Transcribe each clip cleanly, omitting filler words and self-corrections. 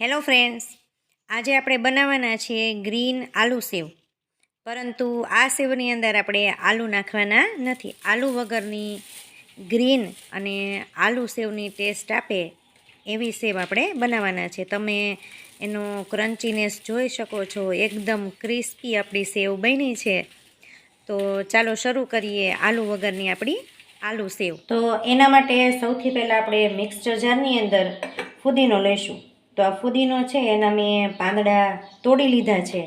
Hello friends, આજે આપણે બનાવવાના છીએ ગ્રીન આલુ સેવ. પરંતુ આ સેવની અંદર આપણે આલુ નાખવાના નથી. આલુ વગરની ગ્રીન અને આલુ સેવની ટેસ્ટ આપે એવી સેવ આપણે બનાવવાના છે. તમે એનો ક્રન્ચીનેસ જોઈ શકો છો. એકદમ ક્રિસ્પી આપણી સેવ બની છે. તો ચાલો શરૂ કરીએ આલુ વગરની આપણી આલુ સેવ. તો એના માટે સૌથી પહેલાં આપણે મિક્સર જારની અંદર ફુદીનો લઈશું. તો આ ફુદીનો છે એના મેં પાંદડા તોડી લીધા છે.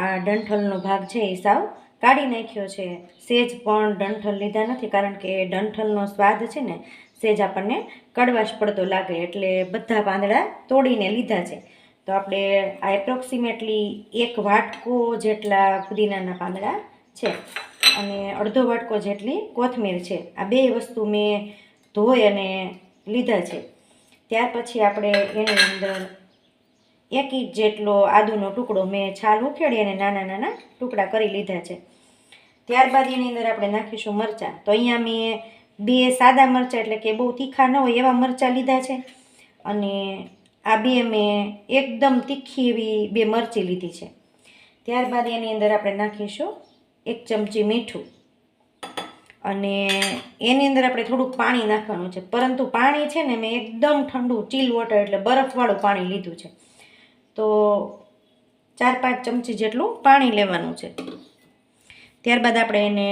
આ ડંઠલનો ભાગ છે એ સાવ કાઢી નાખ્યો છે. સેજ પણ ડંઠલ લીધા નથી, કારણ કે ડંઠલનો સ્વાદ છે ને સેજ આપણને કડવાશ પડતો લાગે, એટલે બધા પાંદડા તોડીને લીધા છે. તો આપણે આ એપ્રોક્સિમેટલી 1 વાટકો જેટલા ફુદીનાના પાંદડા છે અને અડધો વાટકો જેટલી કોથમીર છે. આ બે વસ્તુ મેં ધોઈ અને લીધા છે. ત્યાર પછી આપણે એની અંદર 1 ઇંચ જેટલો આદુનો ટુકડો મેં છાલ ઉખેડી અને નાના નાના ટુકડા કરી લીધા છે. ત્યારબાદ એની અંદર આપણે નાખીશું મરચાં. તો અહીંયા મેં 2 સાદા મરચાં, એટલે કે બહુ તીખા ન હોય એવા મરચાં લીધા છે. અને આ બે મેં એકદમ તીખી એવી 2 મરચી લીધી છે. ત્યારબાદ એની અંદર આપણે નાખીશું 1 ચમચી મીઠું અને એની અંદર આપણે થોડુંક પાણી નાખવાનું છે. પરંતુ પાણી છે ને મેં એકદમ ઠંડુ ચીલ વોટર, એટલે બરફવાળું પાણી લીધું છે. તો 4-5 ચમચી જેટલું પાણી લેવાનું છે. ત્યારબાદ આપણે એને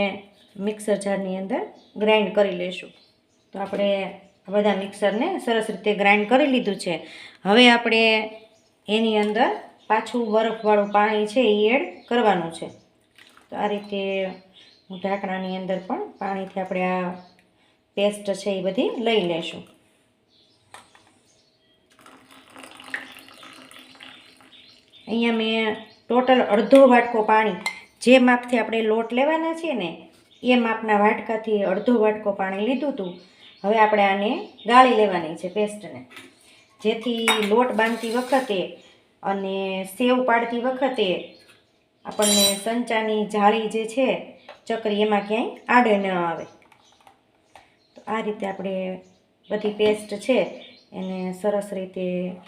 મિક્સર જારની અંદર ગ્રાઇન્ડ કરી લઈશું. તો આપણે આ બધા મિક્સરને સરસ રીતે ગ્રાઇન્ડ કરી લીધું છે. હવે આપણે એની અંદર પાછું બરફવાળું પાણી છે એ એડ કરવાનું છે. તો આ રીતે હું ઢાંકણાની અંદર પણ પાણીથી આપણે આ પેસ્ટ છે એ બધી લઈ લઈશું. અહીંયા મેં ટોટલ અડધો વાટકો પાણી, જે માપથી આપણે લોટ લેવાના છીએ ને એ માપના વાટકાથી અડધો વાટકો પાણી લીધું હતું. હવે આપણે આને ગાળી લેવાની છે પેસ્ટને, જેથી લોટ બાંધતી વખતે અને સેવ પાડતી વખતે આપણને સંચાની જાળી જે છે ચકરી એમાં ક્યાંય આડે ન આવે. તો આ રીતે આપણે બધી પેસ્ટ છે એને સરસ રીતે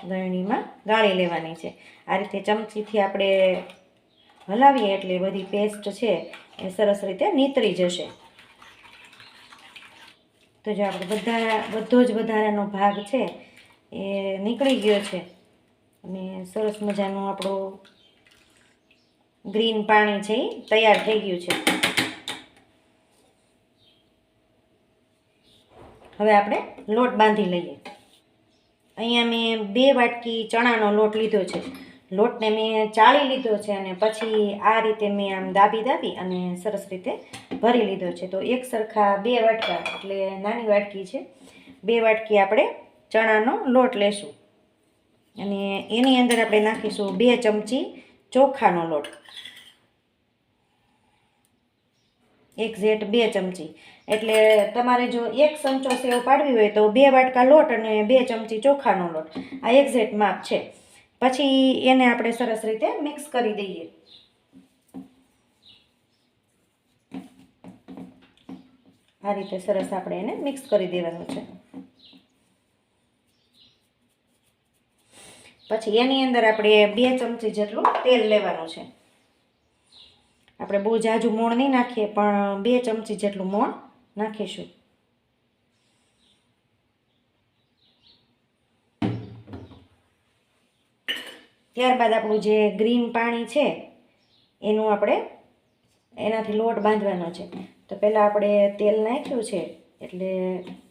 ગળણીમાં ગાળી લેવાની છે. આ રીતે ચમચીથી આપણે હલાવીએ એટલે બધી પેસ્ટ છે એ સરસ રીતે નીતરી જશે. તો જો આપણે બધો જ વધારાનો ભાગ છે એ નીકળી ગયો છે અને સરસ મજાનું આપણું ગ્રીન પાણી છે એ તૈયાર થઈ ગયું છે. હવે આપણે લોટ બાંધી લઈએ. અહીંયા મેં 2 વાટકી ચણાનો લોટ લીધો છે. લોટને મેં ચાળી લીધો છે અને પછી આ રીતે મેં આમ દાબી અને સરસ રીતે ભરી લીધો છે. તો એક સરખા 2 વાટકા, એટલે નાની વાટકી છે, 2 વાટકી આપણે ચણાનો લોટ લેશું અને એની અંદર આપણે નાખીશું 2 ચમચી ચોખાનો લોટ, એક્ઝેક્ટ 2 ચમચી. એટલે તમારે જો 1 ચમચો સેવ પાડવી હોય તો 2 વાટકા લોટ અને 2 ચમચી ચોખાનો લોટ, આ એક્ઝેક્ટ માપ છે. પછી એને આપણે સરસ રીતે મિક્સ કરી દઈએ. આ રીતે સરસ આપણે એને મિક્સ કરી દેવાનું છે. પછી એની અંદર આપણે 2 ચમચી જેટલું તેલ લેવાનું છે. આપણે બહુ જાજુ મોણ નહીં નાખીએ, પણ 2 ચમચી જેટલું મોણ નાખીશું. ત્યારબાદ આપણું જે ગ્રીન પાણી છે એનું આપણે એનાથી લોટ બાંધવાનો છે. તો પહેલાં આપણે તેલ નાખ્યું છે એટલે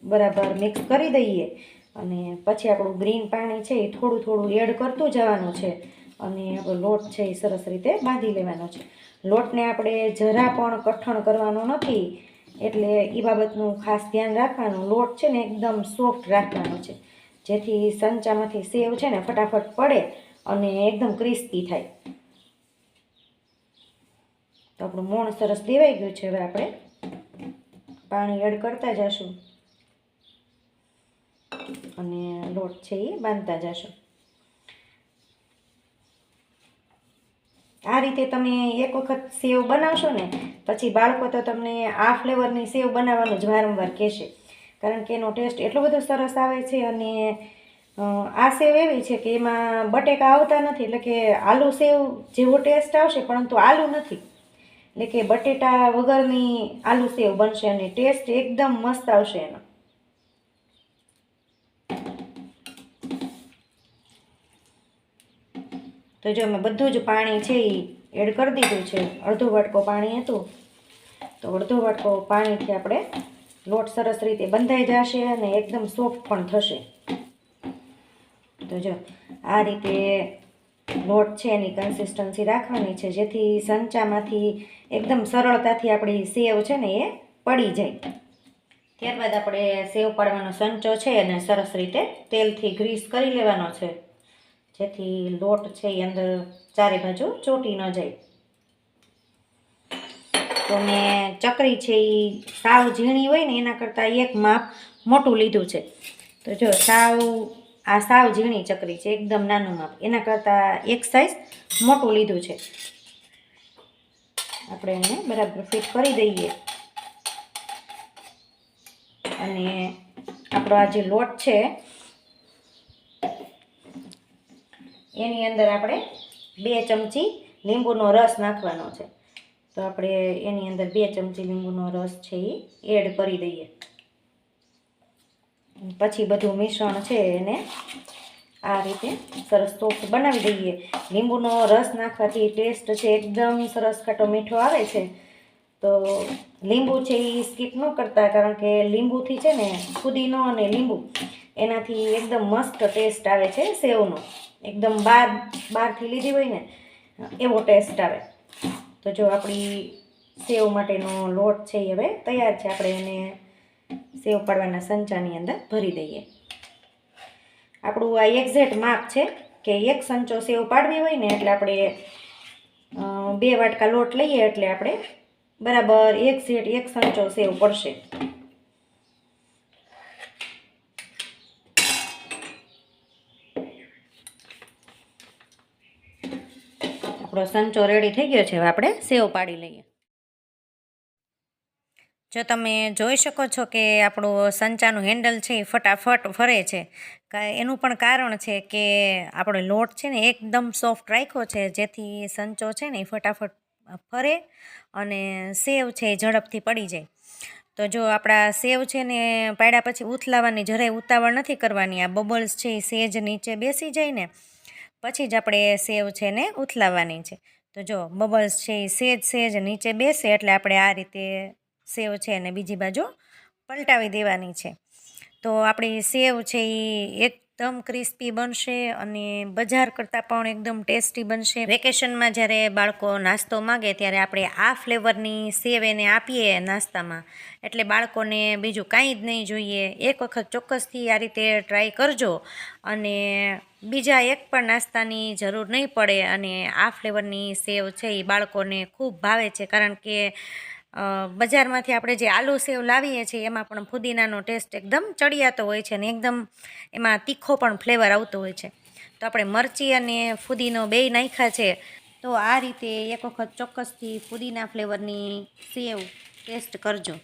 બરાબર મિક્સ કરી દઈએ અને પછી આપણું ગ્રીન પાણી છે એ થોડું થોડું એડ કરતું જવાનું છે અને આપણો લોટ છે એ સરસ રીતે બાંધી લેવાનો છે. લોટને આપણે જરા પણ કઠણ કરવાનો નથી, એટલે એ બાબતનું ખાસ ધ્યાન રાખવાનું. લોટ છે ને એકદમ સોફ્ટ રાખવાનો છે, જેથી સંચામાંથી સેવ છે ને ફટાફટ પડે અને એકદમ ક્રિસ્પી થાય. તો આપણું મોણ સરસ દેવાઈ ગયું છે. હવે આપણે પાણી એડ કરતા જશું અને લોટ છે એ બાંધતા જશું. આ રીતે તમે એક વખત સેવ બનાવશો ને પછી બાળકો તો તમને આ ફ્લેવરની સેવ બનાવવાનું જ વારંવાર કહેશે, કારણ કે એનો ટેસ્ટ એટલો બધો સરસ આવે છે અને આ સેવ એવી છે કે એમાં બટેકા આવતા નથી, એટલે કે આલુ સેવ જેવો ટેસ્ટ આવશે પરંતુ આલુ નથી, એટલે કે બટેટા વગરની આલુ સેવ બનશે અને ટેસ્ટ એકદમ મસ્ત આવશે એનો. તો જો મેં બધું જ પાણી છે એ એડ કરી દીધું છે. અડધો વાટકો પાણી હતું તો અડધો વાટકો પાણીથી આપણે લોટ સરસ રીતે બંધાઈ જશે અને એકદમ સોફ્ટ પણ થશે. તો જો આ રીતે લોટ છે એની કન્સિસ્ટન્સી રાખવાની છે, જેથી સંચામાંથી એકદમ સરળતાથી આપણી સેવ છે ને એ પડી જાય. ત્યારબાદ આપણે સેવ પાડવાનો સંચો છે અને સરસ રીતે તેલથી ગ્રીસ કરી લેવાનો છે, જેથી લોટ છે એ અંદર ચારે બાજુ ચોંટી ન જાય. તો મેં ચકરી છે એ સાવ ઝીણી હોય ને એના કરતાં એક માપ મોટું લીધું છે. તો જો સાવ ઝીણી ચકરી છે, એકદમ નાનું માપ, એના કરતાં એક સાઈઝ મોટું લીધું છે. આપણે એને બરાબર ફિટ કરી દઈએ અને આપણો આ જે લોટ છે એની અંદર આપણે 2 ચમચી લીંબુનો રસ નાખવાનો છે. તો આપણે એની અંદર 2 ચમચી લીંબુનો રસ છે એ એડ કરી દઈએ. પછી બધું મિશ્રણ છે એને આ રીતે સરસ સોફ્ટ બનાવી દઈએ. લીંબુનો રસ નાખવાથી ટેસ્ટ છે એકદમ સરસ ખાટો મીઠો આવે છે. તો લીંબુ છે એ સ્કીપ ન કરતા, કારણ કે લીંબુથી છે ને ફુદીનો અને લીંબુ એનાથી એકદમ મસ્ત ટેસ્ટ આવે છે સેવનો, એકદમ બહારથી લીધી હોય ને એવો ટેસ્ટ આવે. તો જો આપણી સેવ માટેનો લોટ છે એ હવે તૈયાર છે. આપણે એને સેવ પાડવાના સંચાની અંદર ભરી દઈએ. આપણું આ એક્ઝેક્ટ માપ છે કે 1 સંચો સેવ પાડવી હોય ને એટલે આપણે 2 વાટકા લોટ લઈએ એટલે આપણે બરાબર એક્ઝેક્ટ 1 સંચો સેવ પડશે. આપણો સંચો રેડી થઈ ગયો છે. હવે આપણે સેવ પાડી લઈએ. જો તમે જોઈ શકો છો કે આપણું સંચાનું હેન્ડલ છે એ ફટાફટ ફરે છે. એનું પણ કારણ છે કે આપણો લોટ છે ને એકદમ સોફ્ટ રાખ્યો છે, જેથી સંચો છે ને એ ફટાફટ ફરે અને સેવ છે એ ઝડપથી પડી જાય. તો જો આપણા સેવ છે ને પાડ્યા પછી ઉથલાવવાની જરાય ઉતાવળ નથી કરવાની. આ બબલ્સ છે એ સેજ નીચે બેસી જાય ને પછી જ આપણે સેવ છે ને ઉથલાવવાની છે. તો જો બબલ્સ છે એ સેજ નીચે બેસે એટલે આપણે આ રીતે સેવ છે અને બીજી બાજુ પલટાવી દેવાની છે. તો આપણી સેવ છે એ એકદમ ક્રિસ્પી બનશે અને બજાર કરતાં પણ એકદમ ટેસ્ટી બનશે. વેકેશનમાં જ્યારે બાળકો નાસ્તો માગે ત્યારે આપણે આ ફ્લેવરની સેવ એને આપીએ નાસ્તામાં, એટલે બાળકોને બીજું કાંઈ જ નહીં જોઈએ. એક વખત ચોક્કસથી આ રીતે ટ્રાય કરજો અને બીજા એક પણ નાસ્તાની જરૂર નહીં પડે. અને આ ફ્લેવરની સેવ છે એ બાળકોને ખૂબ ભાવે છે, કારણ કે બજારમાંથી આપણે જે આલુ સેવ લાવીએ છીએ એમાં પણ ફુદીનાનો ટેસ્ટ એકદમ ચડિયાતો હોય છે અને એકદમ એમાં તીખો પણ ફ્લેવર આવતો હોય છે. તો આપણે મરચી અને ફુદીનો બેય નાખ્યા છે. તો આ રીતે એક વખત ચોક્કસથી ફુદીના ફ્લેવરની સેવ ટેસ્ટ કરજો.